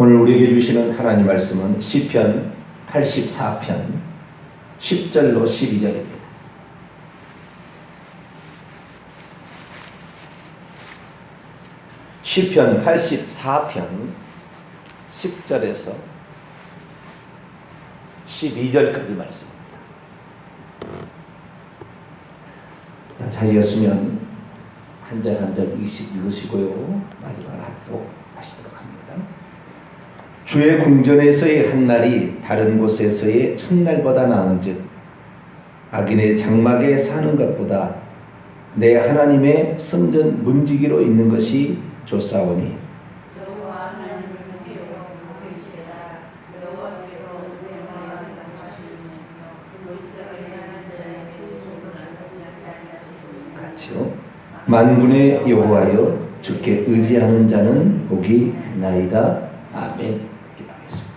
오늘 우리에게 주시는 하나님 말씀은 시편 84편 10절로 12절입니다. 시편 84편 10절에서 12절까지 말씀입니다. 자리였으면 한 절 한 절 읽으시고요. 마지막으로 합독하시도록 합니다. 주의 궁전에서의 한 날이 다른 곳에서의 첫날보다 나은즉 악인의 장막에 사는 것보다 내 하나님의 성전 문지기로 있는 것이 좋사오니 같이요. 만군의 여호와여 주께 의지하는 자는 복이 있나이다. 아멘. 기도하겠습니다.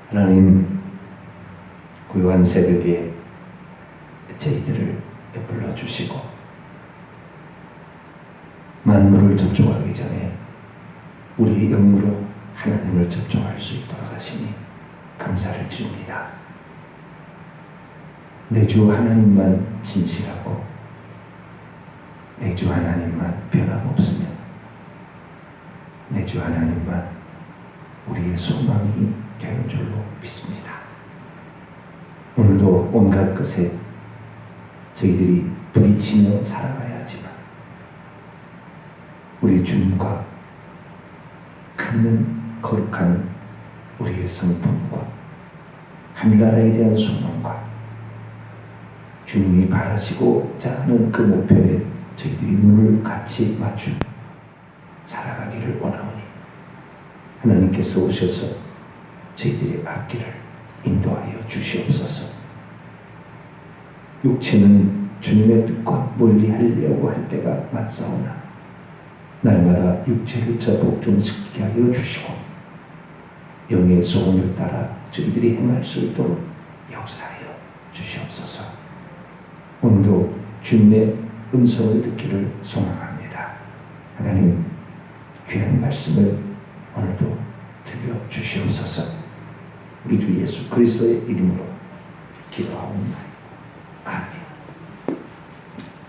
하나님, 고요한 새벽에 저희들을 불러주시고 만물을 접촉하기 전에 우리 영으로 하나님을 접촉할 수 있도록 하시니 감사를 드립니다. 내 주 하나님만 진실하고 내 주 하나님만 변함없으며 내 주 하나님만 우리의 소망이 되는 줄로 믿습니다. 오늘도 온갖 것에 저희들이 부딪히며 살아가야 하지만 우리 주님과 갖는 거룩한 우리의 성품과 하늘나라에 대한 소망과 주님이 바라시고자 하는 그 목표에 저희들이 눈을 같이 맞추며 살아가기를 원하오니 하나님께서 오셔서 저희들의 앞길을 인도하여 주시옵소서. 육체는 주님의 뜻과 멀리 하려고 할 때가 맞사오나 날마다 육체를 복종시키게 하여 주시고 영의 소원을 따라 저희들이 행할 수 있도록 역사하여 주시옵소서. 오늘도 주님의 음성을 듣기를 소망합니다. 하나님, 귀한 말씀을 오늘도 들려주시옵소서. 우리 주 예수 그리스도의 이름으로 기도하옵나이다. 아멘.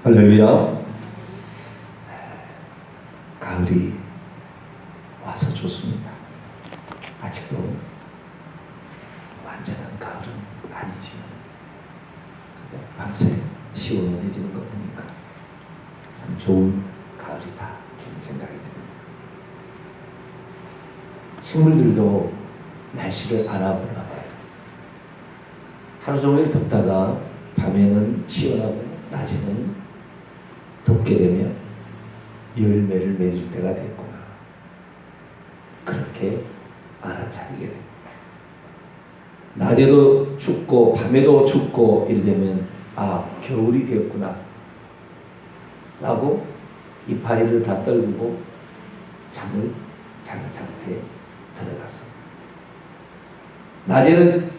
할렐루야. 가을이 와서 좋습니다. 아직도 완전한 가을은 아니지만 밤새 시원해지는 거 보니까 참 좋은 가을이다 이런 생각이 듭니다. 식물들도 날씨를 알아보나 봐요. 하루 종일 덥다가 밤에는 시원하고 낮에는 덥게 되면 열매를 맺을 때가 됐구나. 그렇게 알아차리게 됩니다. 낮에도 춥고 밤에도 춥고 이러면 겨울이 되었구나 라고 이파리를 다 떨구고 잠을 자는 상태에 들어가서 낮에는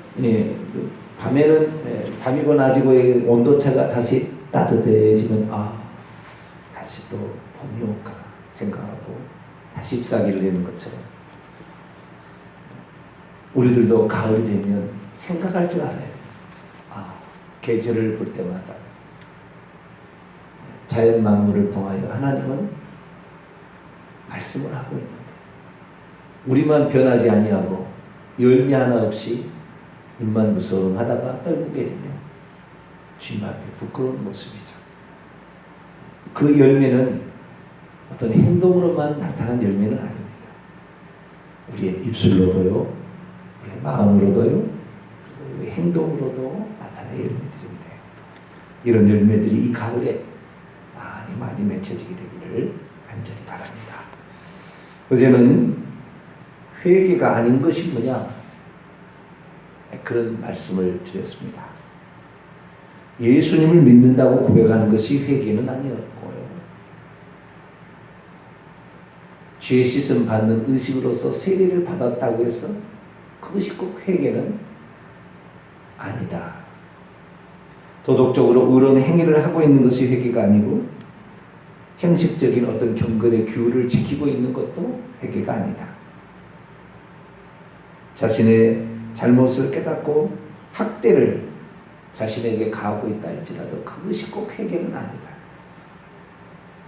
밤에는 밤이고 낮이고 온도차가 다시 따뜻해지면 다시 또 봄이 올까 생각하고 다시 잎사귀를 내는 것처럼 우리들도 가을이 되면 생각할 줄 알아야 돼요. 계절을 볼 때마다 자연 만물을 통하여 하나님은 말씀을 하고 있는데 우리만 변하지 아니하고 열매 하나 없이 입만 무성하다가 떨구게 되면 주님 앞에 부끄러운 모습이죠. 그 열매는 어떤 행동으로만 나타난 열매는 아닙니다. 우리의 입술로도요, 우리의 마음으로도요, 우리의 행동으로도 나타난 열매들인데 이런 열매들이 이 가을에 많이 맺혀지게 되기를 간절히 바랍니다. 어제는 회개가 아닌 것이 뭐냐? 그런 말씀을 드렸습니다. 예수님을 믿는다고 고백하는 것이 회개는 아니었고요. 죄 씻음 받는 의식으로서 세례를 받았다고 해서 그것이 꼭 회개는 아니다. 도덕적으로 의로운 행위를 하고 있는 것이 회개가 아니고 형식적인 어떤 경건의 규율을 지키고 있는 것도 회개가 아니다. 자신의 잘못을 깨닫고 학대를 자신에게 가하고 있다 할지라도 그것이 꼭 회개는 아니다.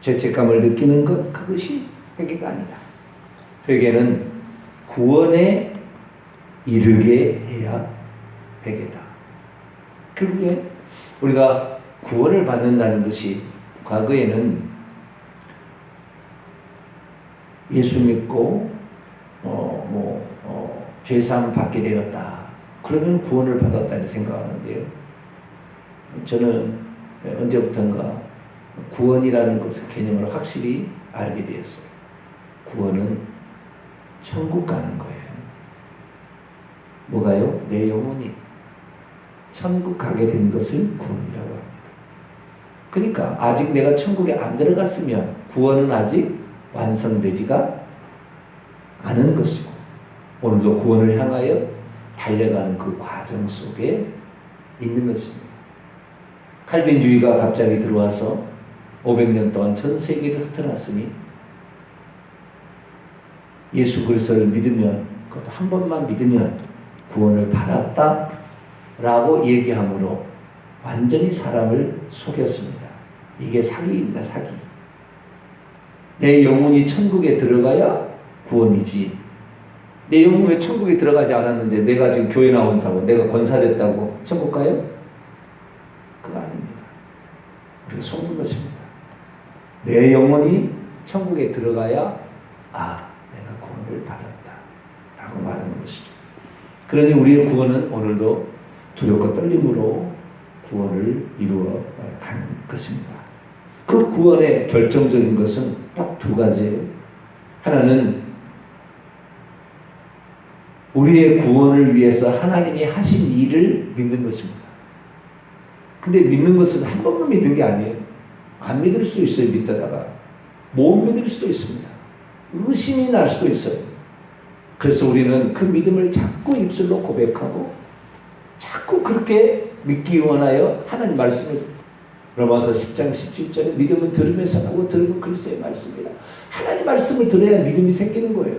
죄책감을 느끼는 것, 그것이 회개가 아니다. 회개는 구원에 이르게 해야 회개다. 결국에 우리가 구원을 받는다는 것이, 과거에는 예수 믿고 죄사함 받게 되었다, 그러면 구원을 받았다 이렇게 생각하는데요. 저는 언제부턴가 구원이라는 것의 개념을 확실히 알게 되었어요. 구원은 천국 가는 거예요. 뭐가요? 내 영혼이 천국 가게 된 것을 구원이라고 합니다. 그러니까 아직 내가 천국에 안 들어갔으면 구원은 아직 완성되지가 않은 것이고, 오늘도 구원을 향하여 달려가는 그 과정 속에 있는 것입니다. 칼빈주의가 갑자기 들어와서 500년 동안 전 세계를 흩어놨으니 예수 그리스도를 믿으면, 그것도 한 번만 믿으면 구원을 받았다라고 얘기함으로 완전히 사람을 속였습니다. 이게 사기입니다. 사기. 내 영혼이 천국에 들어가야 구원이지, 내 영혼이 왜 천국에 들어가지 않았는데 내가 지금 교회 나온다고, 내가 권사됐다고 천국 가요? 그거 아닙니다. 우리가 속는 것입니다. 내 영혼이 천국에 들어가야 내가 구원을 받았다 라고 말하는 것이죠. 그러니 우리의 구원은 오늘도 두렵고 떨림으로 구원을 이루어 가는 것입니다. 그 구원의 결정적인 것은 딱 두 가지예요. 하나는 우리의 구원을 위해서 하나님이 하신 일을 믿는 것입니다. 근데 믿는 것은 한 번만 믿는 게 아니에요. 안 믿을 수 있어요. 믿다가 못 믿을 수도 있습니다. 의심이 날 수도 있어요. 그래서 우리는 그 믿음을 자꾸 입술로 고백하고 자꾸 그렇게 믿기 원하여 하나님 말씀을, 로마서 10장 17절에 믿음은 들으면서 나고 들으면 그리스도의 말씀이라. 하나님 말씀을 들어야 믿음이 생기는 거예요.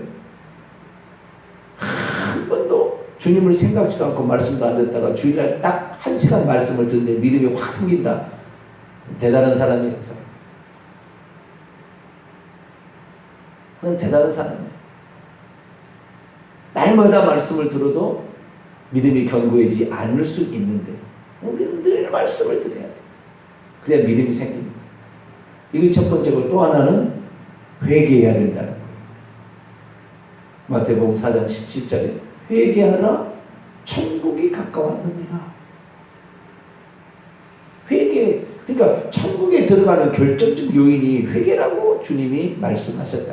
한 번도 주님을 생각지도 않고 말씀도 안 듣다가 주일날 딱 1시간 말씀을 듣는데 믿음이 확 생긴다. 대단한 사람이에요. 그건 대단한 사람이에요. 날마다 말씀을 들어도 믿음이 견고해지지 않을 수 있는데 우리는 늘 말씀을 들어야 돼요. 그래야 믿음이 생깁니다. 이게 첫 번째고, 또 하나는 회개해야 된다는 거예요. 마태복음 4장 17절에 회개하라 천국이 가까웠느니라. 회개, 그러니까 천국에 들어가는 결정적 요인이 회개라고 주님이 말씀하셨다.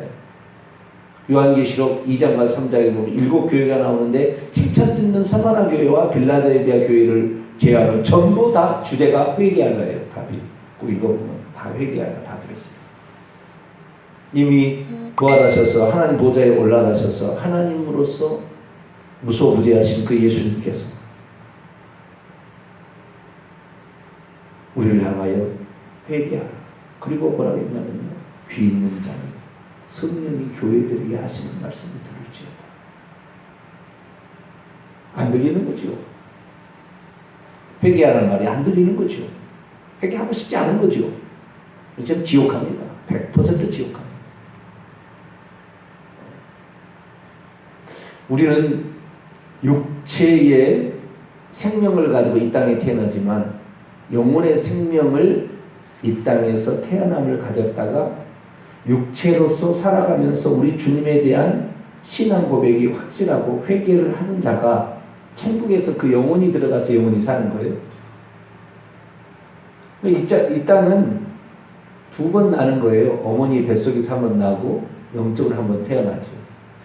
요한계시록 2장과 3장에 보면 7교회가 나오는데 칭찬 듣는 사마나 교회와 빌라델비아 교회를 제외하면 전부 다 주제가 회개하라예요. 답이. 그 읽어보면 다 회개하라 다 들었어요. 이미 부활하셔서 하나님 보좌에 올라가셔서 하나님으로서 무소부재하신 그 예수님께서 우리를 향하여 회개하라. 그리고 뭐라고 했냐면요, 귀 있는 자는 성령이 교회들에게 하시는 말씀을 들을지어다. 안 들리는 거죠. 회개하라는 말이 안 들리는 거죠. 회개하고 싶지 않은 거죠. 지금 지옥합니다. 100% 지옥합니다. 우리는 육체의 생명을 가지고 이 땅에 태어나지만 영혼의 생명을 이 땅에서 태어남을 가졌다가 육체로서 살아가면서 우리 주님에 대한 신앙 고백이 확실하고 회개를 하는 자가 천국에서 그 영혼이 들어가서 영혼이 사는 거예요. 이 땅은 두 번 나는 거예요. 어머니 뱃속에서 한 번 나고 영적으로 한 번 태어나죠.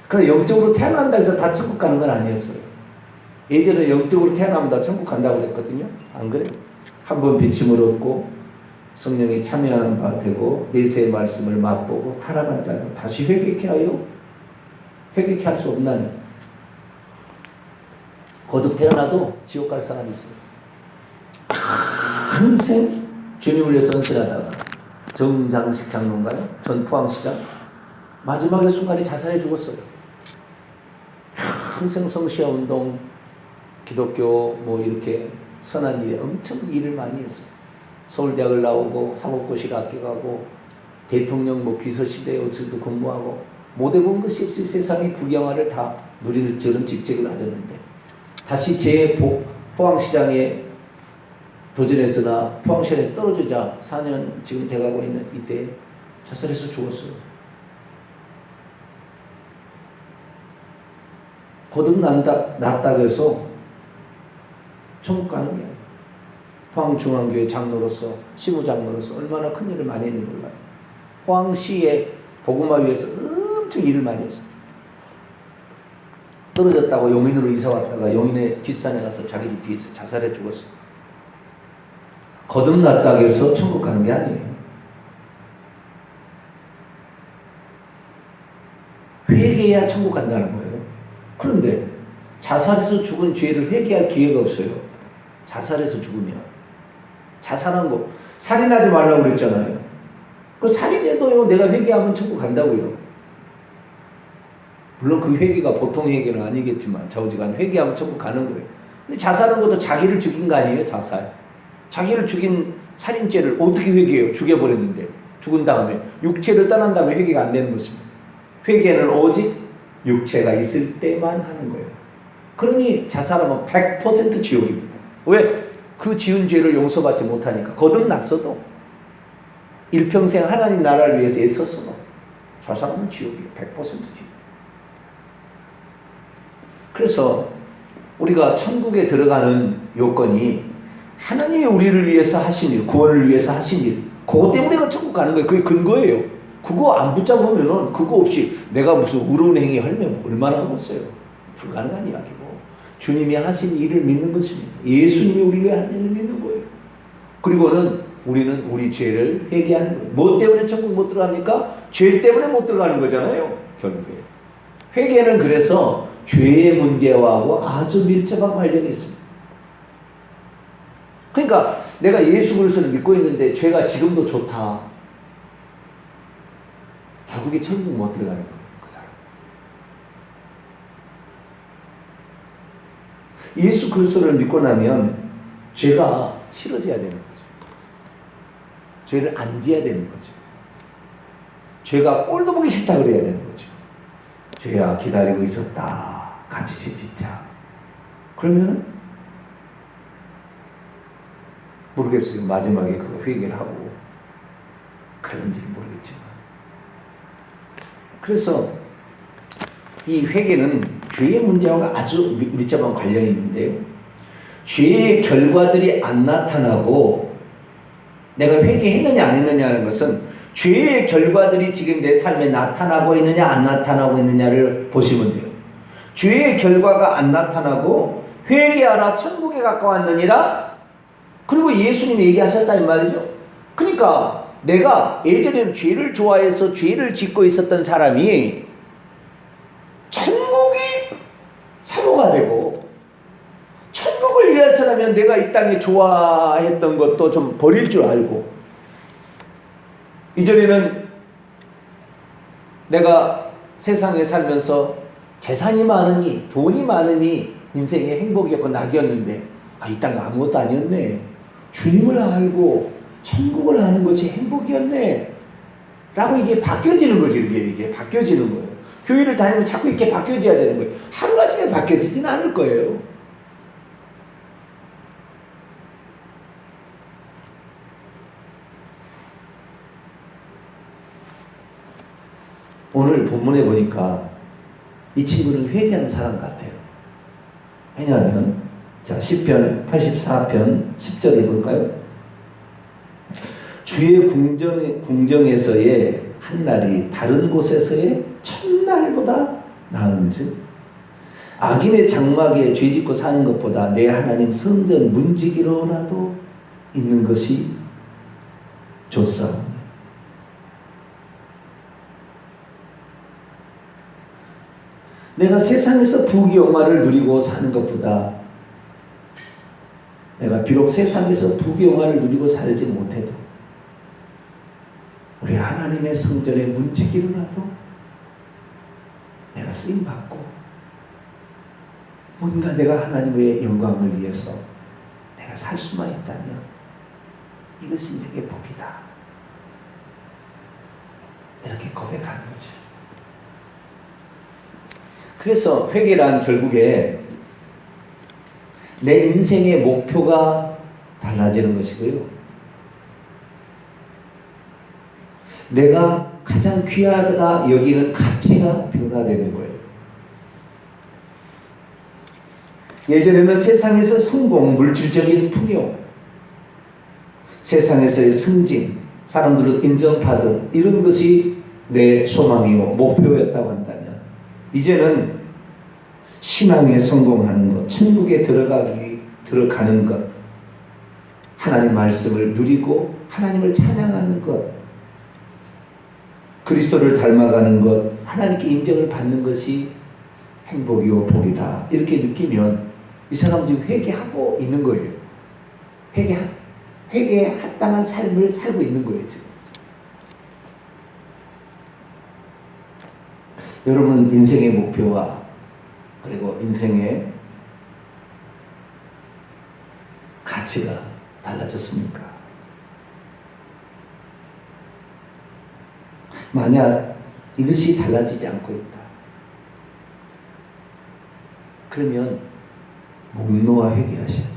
그러나 영적으로 태어난다 해서 다 천국 가는 건 아니었어요. 예전에 영적으로 태어나면 다 천국 간다고 그랬거든요. 안 그래요? 한 번 비침을 얻고 성령이 참여하는 바 되고 내세의 말씀을 맛보고 타락한 자는 다시 회개케 하여 회개케 할 수 없나니 거듭 태어나도 지옥 갈 사람이 있어요. 평생 주님을 위해서 헌신하다가 정장식 장로인가요? 전 포항시장 마지막의 순간에 자살해 죽었어요. 평생 성시화 운동, 기독교 뭐 이렇게 선한 일에 엄청 일을 많이 했어요. 서울대학을 나오고 사법고시를 합격하고 대통령 뭐 비서실에 어디서도 근무하고 못 해본 것이 없이 세상의 국영화를 다 누리는 저런 직책을 가졌는데 다시 포항시장에 도전했으나 포항시장에 떨어지자 4년 지금 돼가고 있는 이때 자살해서 죽었어요. 거듭 났다고 해서 천국 가는 게 아니에요. 포항중앙교회 장로로서 시무장로로서 얼마나 큰 일을 많이 했는지 몰라요. 포항시의 복음화 위해서 엄청 일을 많이 했어요. 떨어졌다고 용인으로 이사 왔다가 용인의 뒷산에 가서 자기 집 뒤에서 자살해 죽었어요. 거듭났다고 해서 천국 가는 게 아니에요. 회개해야 천국 간다는 거예요. 그런데 자살해서 죽은 죄를 회개할 기회가 없어요. 자살해서 죽으면. 자살한 거 살인하지 말라고 그랬잖아요. 그 살인해도요 내가 회개하면 천국 간다고요. 물론 그 회개가 보통 회개는 아니겠지만 좌우지간 회개하면 천국 가는 거예요. 근데 자살한 것도 자기를 죽인 거 아니에요. 자살. 자기를 죽인 살인죄를 어떻게 회개해요? 죽여버렸는데 죽은 다음에 육체를 떠난 다음에 회개가 안 되는 것입니다. 회개는 오직 육체가 있을 때만 하는 거예요. 그러니 자살하면 100% 지옥입니다. 왜? 그 지은 죄를 용서받지 못하니까. 거듭났어도 일평생 하나님 나라를 위해서 애썼어도 자살하면 지옥이에요. 100% 지옥. 그래서 우리가 천국에 들어가는 요건이 하나님이 우리를 위해서 하신 일, 구원을 위해서 하신 일, 그것 때문에 우리가 천국 가는 거예요. 그게 근거예요. 그거 안 붙잡으면은 그거 없이 내가 무슨 의로운 행위 하려면 얼마나 하겠어요. 불가능한 이야기고. 주님이 하신 일을 믿는 것입니다. 예수님이 우리를 위해 한 일을 믿는 거예요. 그리고는 우리는 우리 죄를 회개하는 거예요. 뭐 때문에 천국 못 들어갑니까? 죄 때문에 못 들어가는 거잖아요. 결국에. 회개는 그래서 죄의 문제와하고 아주 밀접한 관련이 있습니다. 그러니까 내가 예수 그리스도를 믿고 있는데 죄가 지금도 좋다. 결국에 천국 못 들어가는 거예요. 그 사람. 예수 그리스도를 믿고 나면 죄가 싫어져야 되는 거죠. 죄를 안 지어야 되는 거죠. 죄가 꼴도 보기 싫다 그래야 되는 거죠. 죄야 기다리고 있었다. 같이 죄 짓자. 그러면은 모르겠어요. 마지막에 그거 회개를 하고 그런지는 모르겠지만. 그래서 이 회개는 죄의 문제와 아주 밀접한 관련이 있는데요. 죄의 결과들이 안 나타나고 내가 회개했느냐 안 했느냐는 것은 죄의 결과들이 지금 내 삶에 나타나고 있느냐 안 나타나고 있느냐를 보시면 돼요. 죄의 결과가 안 나타나고 회개하라 천국에 가까웠느니라. 그리고 예수님이 얘기하셨다는 말이죠. 그러니까 내가 예전에는 죄를 좋아해서 죄를 짓고 있었던 사람이 천국이 사모가 되고 천국을 위해서라면 내가 이 땅에 좋아했던 것도 좀 버릴 줄 알고 이전에는 내가 세상에 살면서 재산이 많으니 돈이 많으니 인생의 행복이었고 낙이었는데 이 땅 아무것도 아니었네. 주님을 알고 천국을 아는 것이 행복이었네. 라고 이게 바뀌어지는 거죠. 이게 바뀌어지는 거예요. 교회를 다니면 자꾸 이렇게 바뀌어져야 되는 거예요. 하루아침에 바뀌어지진 않을 거예요. 오늘 본문에 보니까 이 친구는 회개한 사람 같아요. 왜냐하면 자, 시편 84편 10절을 볼까요? 주의 궁정에서의 한 날이 다른 곳에서의 천날보다 나은즉 악인의 장막에 죄짓고 사는 것보다 내 하나님 성전 문지기로라도 있는 것이 좋사오니. 내가 세상에서 부귀영화를 누리고 사는 것보다 내가 비록 세상에서 부귀영화를 누리고 살지 못해도 우리 하나님의 성전의 문지기로라도 내가 쓰임받고 뭔가 내가 하나님의 영광을 위해서 내가 살 수만 있다면 이것이 내게 복이다. 이렇게 고백하는 거죠. 그래서 회개란 결국에 내 인생의 목표가 달라지는 것이고요. 내가 가장 귀하다 여기는 가치가 변화되는 거예요. 예전에는 세상에서 성공, 물질적인 풍요, 세상에서의 승진, 사람들을 인정받은 이런 것이 내 소망이요 목표였다고 한다면 이제는 신앙에 성공하는 것, 천국에 들어가는 것, 하나님 말씀을 누리고 하나님을 찬양하는 것, 그리스도를 닮아가는 것, 하나님께 인정을 받는 것이 행복이요 복이다. 이렇게 느끼면 이 사람들이 회개하고 있는 거예요. 회개에 합당한 삶을 살고 있는 거예요, 지금. 여러분 인생의 목표와 그리고 인생의 가치가 달라졌습니까? 만약 이것이 달라지지 않고 있다. 그러면 목 놓아 회개하셔야 돼요.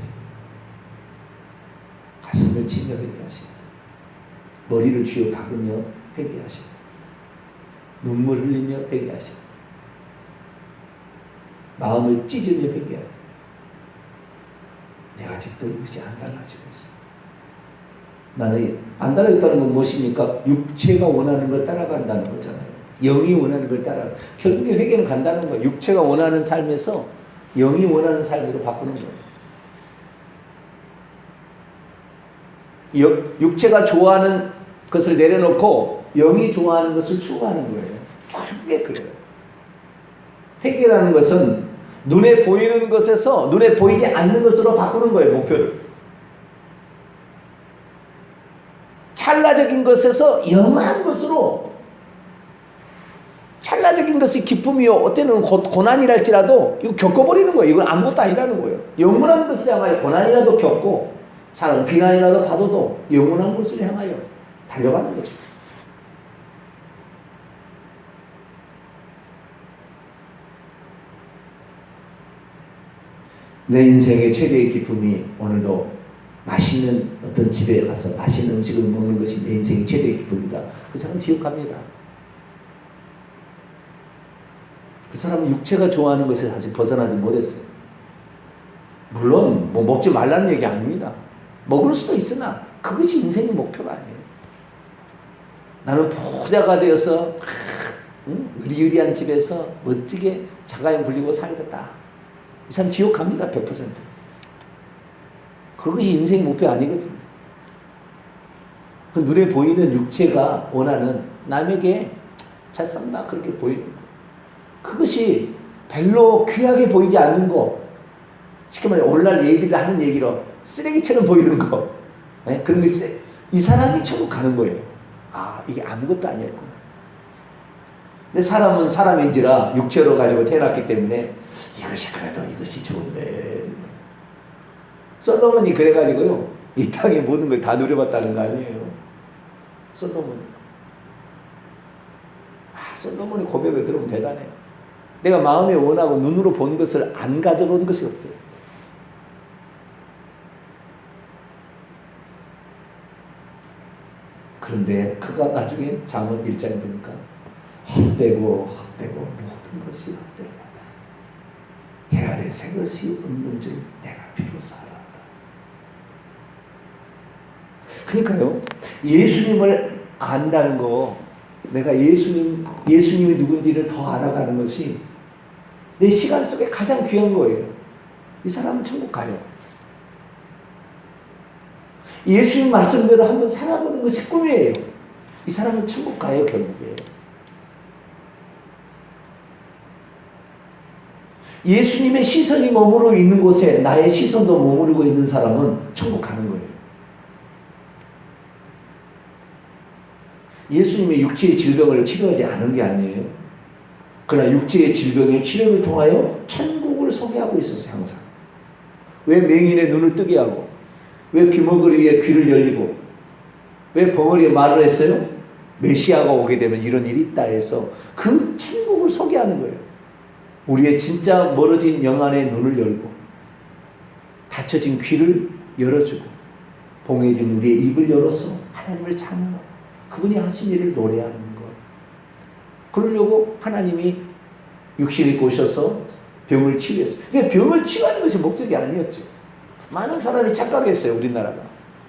가슴을 치며 회개하셔야 돼요. 머리를 쥐어 박으며 회개하셔야 돼요. 눈물 흘리며 회개하셔야 돼요. 마음을 찢으며 회개해야 돼요. 내가 아직도 이것이 안 달라지고 있어. 나는 안 달라졌다는 건 무엇입니까? 육체가 원하는 걸 따라간다는 거잖아요. 영이 원하는 걸 따라. 결국에 회개는 간다는 거예요. 육체가 원하는 삶에서 영이 원하는 삶으로 바꾸는 거예요. 육체가 좋아하는 것을 내려놓고 영이 좋아하는 것을 추구하는 거예요. 결국에 그래요. 회개라는 것은 눈에 보이는 것에서 눈에 보이지 않는 것으로 바꾸는 거예요. 목표를. 찰나적인 것에서 영원한 것으로, 찰나적인 것이 기쁨이요 어때는 고난이랄지라도 이거 겪어버리는 거예요. 이건 아무것도 아니라는 거예요. 영원한 것을 향하여 고난이라도 겪고 사람 비난이라도 받아도 영원한 것을 향하여 달려가는 거죠. 내 인생의 최대의 기쁨이 오늘도 맛있는 어떤 집에 가서 맛있는 음식을 먹는 것이 내 인생의 최대의 기쁨이다. 그 사람 지옥 갑니다. 그 사람은 육체가 좋아하는 것에 아직 벗어나지 못했어요. 물론 뭐 먹지 말라는 얘기 아닙니다. 먹을 수도 있으나 그것이 인생의 목표가 아니에요. 나는 부자가 되어서 의리의리한 집에서 멋지게 자가용 불리고 살겠다. 이 사람 지옥 갑니다. 100%. 그것이 인생의 목표 아니거든요. 그 눈에 보이는 육체가 원하는 남에게 잘 산다 그렇게 보이는 거. 그것이 별로 귀하게 보이지 않는 거. 쉽게 말해 오늘날 얘기들이 하는 얘기로 쓰레기처럼 보이는 거. 네? 그런 게 이 사람이 천국 가는 거예요. 아 이게 아무것도 아니었구나. 근데 사람은 사람인지라 육체로 가지고 태어났기 때문에 이것이 그래도 이것이 좋은데. 솔로몬이 그래가지고요 이 땅의 모든 걸 다 누려봤다는 거 아니에요. 솔로몬의 고백을 들으면 대단해요. 내가 마음에 원하고 눈으로 본 것을 안 가져본 것이 없대요. 그런데 그가 나중에 잠언 1장에 보니까 헛되고 모든 것이 헛되다. 해 아래 새 것이 없는 줄 내가 비로소 알았다. 그러니까요 예수님을 안다는 거, 내가 예수님이 누군지를 더 알아가는 것이 내 시간 속에 가장 귀한 거예요. 이 사람은 천국 가요. 예수님 말씀대로 한번 살아보는 것이 꿈이에요. 이 사람은 천국 가요, 결국에. 예수님의 시선이 머무르고 있는 곳에 나의 시선도 머무르고 있는 사람은 천국 가는 거예요. 예수님의 육체의 질병을 치료하지 않은 게 아니에요. 그러나 육체의 질병의 치료를 통하여 천국을 소개하고 있었어요. 항상. 왜 맹인의 눈을 뜨게 하고, 왜 귀머거리의 귀를 열리고, 왜 벙어리에 말을 했어요? 메시아가 오게 되면 이런 일이 있다 해서 그 천국을 소개하는 거예요. 우리의 진짜 멀어진 영안의 눈을 열고, 닫혀진 귀를 열어주고, 봉해진 우리의 입을 열어서 하나님을 찬양하고 그분이 하신 일을 노래하는 거예요. 그러려고 하나님이 육신을 입고 오셔서 병을 치유했어요. 그러니까 병을 치유하는 것이 목적이 아니었죠. 많은 사람이 착각했어요. 우리나라가.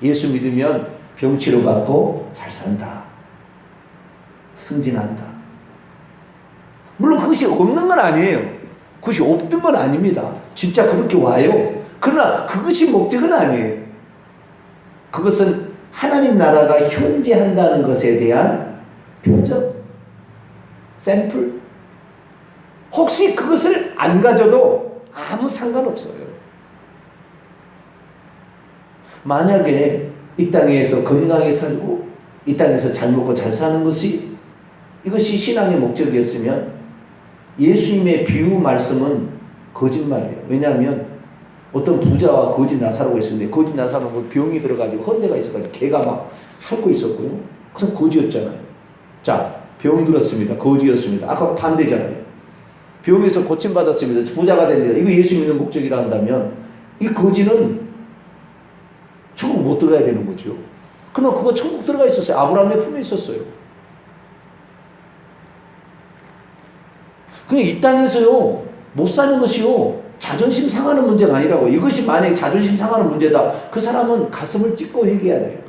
예수 믿으면 병 치료받고 잘 산다. 승진한다. 물론 그것이 없는 건 아니에요. 그것이 없던 건 아닙니다. 진짜 그렇게 와요. 그러나 그것이 목적은 아니에요. 그것은 하나님 나라가 현재한다는 것에 대한 표적, 샘플. 혹시 그것을 안 가져도 아무 상관없어요. 만약에 이 땅에서 건강하게 살고 이 땅에서 잘 먹고 잘 사는 것이 이것이 신앙의 목적이었으면 예수님의 비유 말씀은 거짓말이에요. 왜냐하면 어떤 부자와 거지 나사로가 있었는데 거지 나사로는 병이 들어가지고 헌내가 있어가지고 개가 막 핥고 있었고요. 그래서 거지였잖아요. 자, 병 들었습니다. 거지였습니다. 아까 반대잖아요. 병에서 고침받았습니다. 부자가 됩니다. 이거 예수 믿는 목적이라 한다면 이 거지는 천국 못 들어가야 되는 거죠. 그러나 그거 천국 들어가 있었어요. 아브라함의 품에 있었어요. 그냥 이 땅에서요 못 사는 것이요 자존심 상하는 문제가 아니라고. 이것이 만약에 자존심 상하는 문제다, 그 사람은 가슴을 찢고 회개해야 돼요.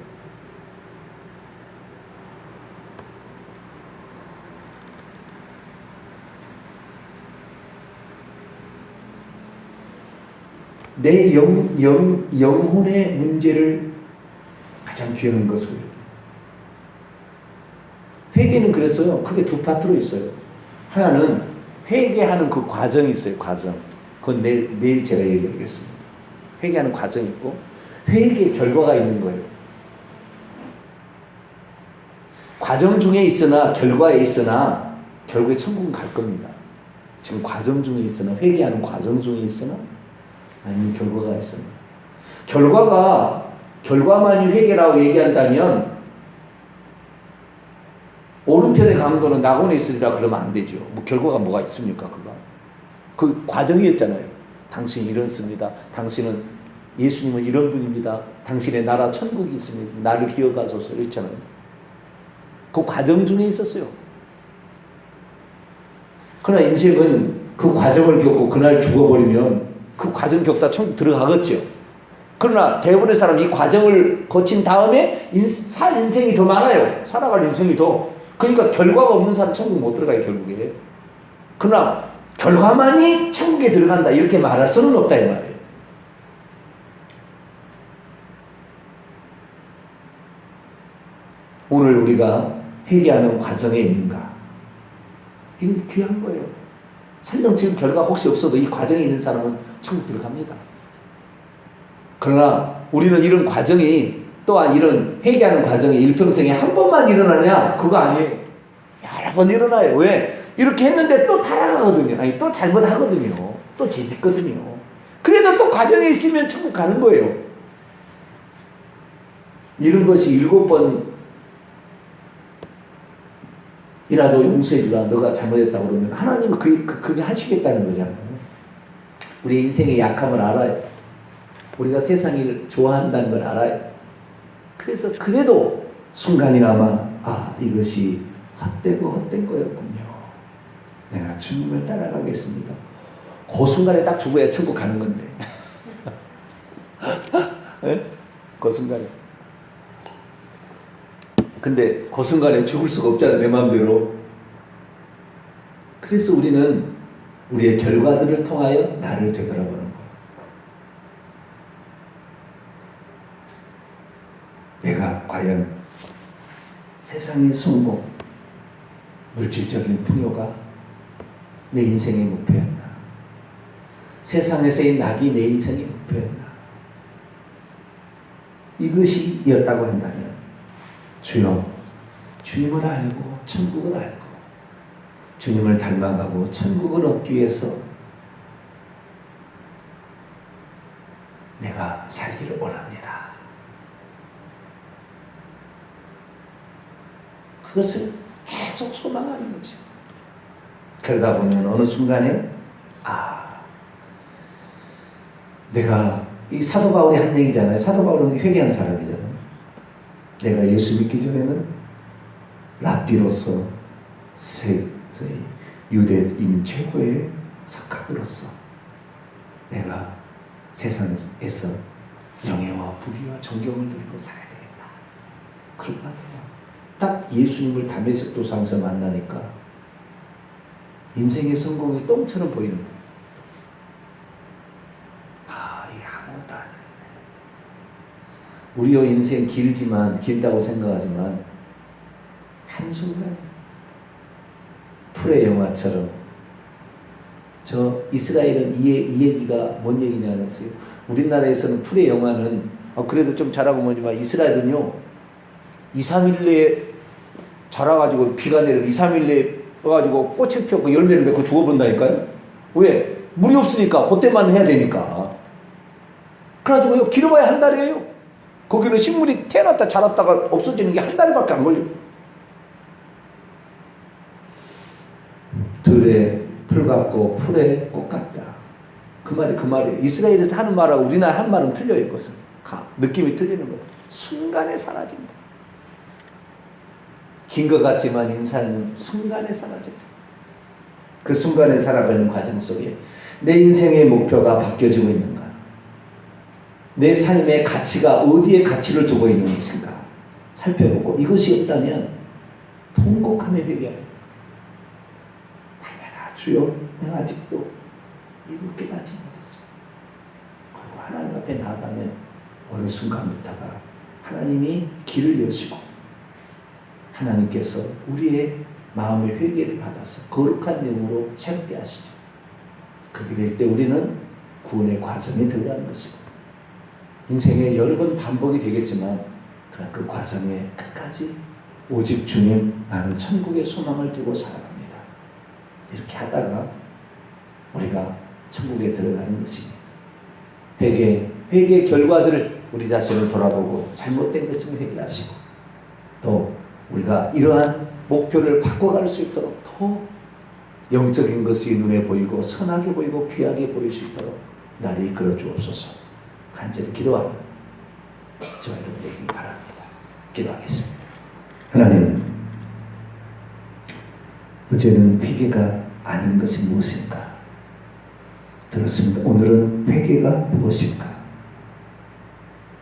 내 영혼의 문제를 가장 귀한 것으로. 회개는 그랬어요. 크게 두 파트로 있어요. 하나는 회개하는 그 과정이 있어요. 과정. 그건 내일 제가 얘기하겠습니다. 회개하는 과정이 있고 회개의 결과가 있는 거예요. 과정 중에 있으나 결과에 있으나 결국에 천국은 갈 겁니다. 지금 과정 중에 있으나 회개하는 과정 중에 있으나 아니면 결과가 있습니다. 결과만이 회개라고 얘기한다면 오른편의 강도는 낙원에 있으리라 그러면 안 되죠. 뭐 결과가 뭐가 있습니까? 그 과정이었잖아요. 당신이 이렇습니다. 당신은 예수님은 이런 분입니다. 당신의 나라 천국이 있습니다. 나를 기억하소서 이랬잖아요. 그 과정 중에 있었어요. 그러나 인생은 그 과정을 겪고 그날 죽어버리면 그 과정 겪다 천국 들어가겠죠. 그러나 대부분의 사람이 이 과정을 거친 다음에 살 인생이 더 많아요. 살아갈 인생이 더. 그러니까 결과가 없는 사람 천국 못 들어가요, 결국에. 그러나 결과만이 천국에 들어간다 이렇게 말할 수는 없다 이 말이에요. 오늘 우리가 회개하는 과정에 있는가? 이건 귀한 거예요. 설령 지금 결과 혹시 없어도 이 과정에 있는 사람은 천국 들어갑니다. 그러나 우리는 이런 과정이 또한 이런 회개하는 과정이 일평생에 한 번만 일어나냐? 그거 아니에요. 여러 번 일어나요. 왜? 이렇게 했는데 또 타락하거든요. 아니 또 잘못하거든요. 또 죄짓거든요. 그래도 또 과정에 있으면 천국 가는 거예요. 이런 것이 7번 이라도 용서해 주라. 너가 잘못했다고 그러면 하나님은 그게 하시겠다는 거잖아요. 우리 인생의 약함을 알아요. 우리가 좋아한다는 걸 알아요. 그래서 그래도 순간이나마 이것이 헛된 거였군요. 내가 주님을 따라가겠습니다. 그 순간에 딱 죽어야 천국 가는 건데. 네? 그 순간에. 근데 그 순간에 죽을 수가 없잖아요. 내 마음대로. 그래서 우리는 우리의 결과들을 통하여 나를 되돌아보는 거예요. 내가 과연 세상의 성공, 물질적인 풍요가 내 인생의 목표였나? 세상에서의 낙이 내 인생의 목표였나? 이것이었다고 한다면 주여, 주님을 알고 천국을 알고 주님을 닮아가고 천국을 얻기 위해서 내가 살기를 원합니다. 그것을 계속 소망하는 거죠. 그러다 보면 어느 순간에 내가 이 사도 바울이 한 얘기잖아요. 사도 바울은 회개한 사람이잖아요. 내가 예수 믿기 전에는 랍비로서 유대인 최고의 석학으로서 내가 세상에서 명예와 부귀와 존경을 누리고 살아야 되겠다. 그런 것 같아요. 딱 예수님을 다메섹 도상에서 만나니까 인생의 성공이 똥처럼 보이는 거예요. 이게 아무것도 아니네. 우리의 인생 길다고 생각하지만 한순간 풀의 영화처럼 저 이스라엘은 이 얘기가 뭔 얘기냐면 우리나라에서는 풀의 영화는 그래도 좀 잘하고 뭐지만 이스라엘은요 2, 3일 내에 자라가지고 비가 내리고 2, 3일 내에 와가지고 꽃을 펴고 열매를 맺고 죽어본다니까요. 왜? 물이 없으니까 그때만 해야 되니까. 그래가지고요 길어봐야 한 달이에요. 거기는 식물이 태어났다 자랐다가 없어지는 게 한 달밖에 안 걸려요. 들에 풀 같고 풀에 꽃 같다. 그 말이에요. 이스라엘에서 하는 말하고 우리나라 한 말은 틀려요. 이것은 느낌이 틀리는 거예요. 순간에 사라진다. 긴 것 같지만 인생은 순간에 사라진다. 그 순간에 살아가는 과정 속에 내 인생의 목표가 바뀌어지고 있는가? 내 삶의 가치가 어디에 가치를 두고 있는 것인가? 살펴보고 이것이 없다면 통곡하며 회개하라. 날마다 주여 내가 아직도 이걸 깨닫지 못했습니다. 그리고 하나님 앞에 나아가면 어느 순간부터가 하나님이 길을 여시고 하나님께서 우리의 마음의 회개를 받아서 거룩한 영으로 새롭게 하시죠. 그렇게 될 때 우리는 구원의 과정에 들어가는 것이고 인생에 여러 번 반복이 되겠지만 그러나 그 과정에 끝까지 오직 주님 나는 천국의 소망을 두고 살아갑니다. 이렇게 하다가 우리가 천국에 들어가는 것입니다. 회개의 결과들을 우리 자신을 돌아보고 잘못된 것을 회개하시고 또 우리가 이러한 목표를 바꿔갈 수 있도록 더 영적인 것이 눈에 보이고 선하게 보이고 귀하게 보일 수 있도록 나를 이끌어 주옵소서. 간절히 기도하는 저와 여러분 되길 바랍니다. 기도하겠습니다. 하나님, 어제는 회개가 아닌 것이 무엇인가 들었습니다. 오늘은 회개가 무엇인가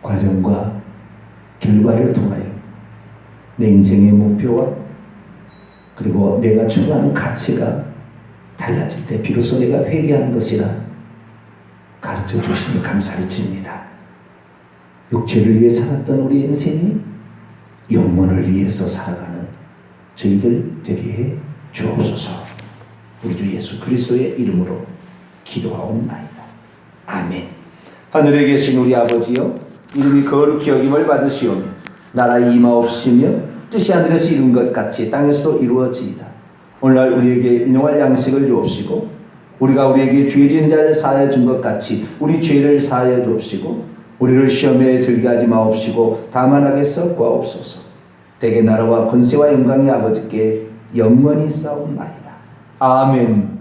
과정과 결과를 통하여 내 인생의 목표와 그리고 내가 추구하는 가치가 달라질 때 비로소 내가 회개하는 것이라 가르쳐 주시니 감사를 드립니다. 육체를 위해 살았던 우리 인생이 영혼을 위해서 살아가는 저희들 되게 해 주옵소서. 우리 주 예수 그리스도의 이름으로 기도하옵나이다. 아멘. 하늘에 계신 우리 아버지여, 이름이 거룩히 여김을 받으시오며 나라 임하옵시며 뜻이 하늘에서 이룬 것 같이 땅에서도 이루어지이다. 오늘날 우리에게 일용할 양식을 주옵시고 우리가 우리에게 죄 지은 자를 사하여 준 것 같이 우리 죄를 사하여 주옵시고 우리를 시험에 들게 하지 마옵시고 다만 하게 썩구하옵소서. 대개 나라와 권세와 영광이 아버지께 영원히 싸움나이다. 아멘.